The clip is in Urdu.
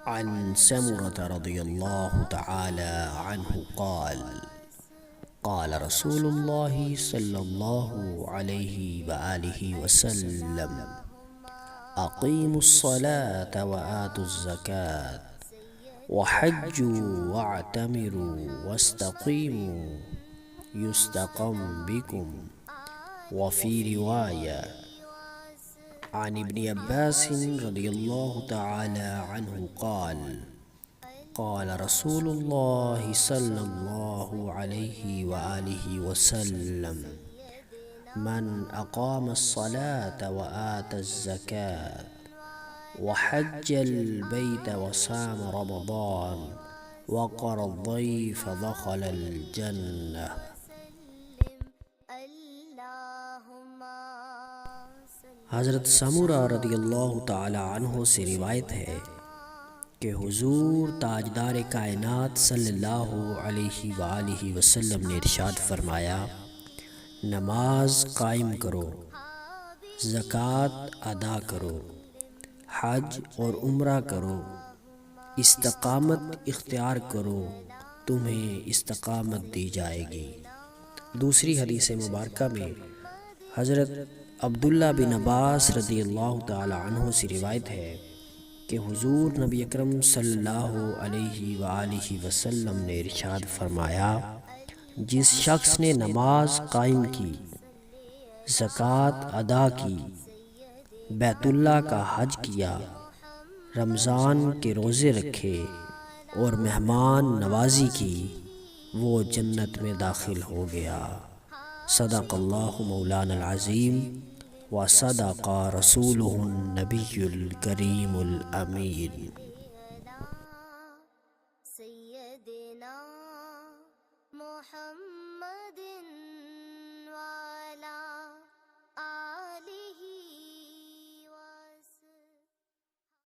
عن سمرة رضي الله تعالى عنه قال قال رسول الله صلى الله عليه وآله وسلم أقيموا الصلاة وآتوا الزكاة وحجوا واعتمروا واستقيموا يستقم بكم. وفي رواية عن ابن عباس رضي الله تعالى عنه قال قال رسول الله صلى الله عليه وآله وسلم من أقام الصلاة وآتى الزكاة وحج البيت وصام رمضان وقر الضيف دخل الجنة. حضرت سمرہ رضی اللہ تعالی عنہ سے روایت ہے کہ حضور تاجدار کائنات صلی اللہ علیہ وآلہ وسلم نے ارشاد فرمایا، نماز قائم کرو، زکوٰۃ ادا کرو، حج اور عمرہ کرو، استقامت اختیار کرو، تمہیں استقامت دی جائے گی۔ دوسری حدیث مبارکہ میں حضرت عبداللہ بن عباس رضی اللہ تعالی عنہ سے روایت ہے کہ حضور نبی اکرم صلی اللہ علیہ وآلہ وسلم نے ارشاد فرمایا، جس شخص نے نماز قائم کی، زکوٰۃ ادا کی، بیت اللہ کا حج کیا، رمضان کے روزے رکھے اور مہمان نوازی کی، وہ جنت میں داخل ہو گیا۔ صدق اللہ مولانا العظیم وصدق رسولہ النبی الکریم الامین۔ سیدنا محمد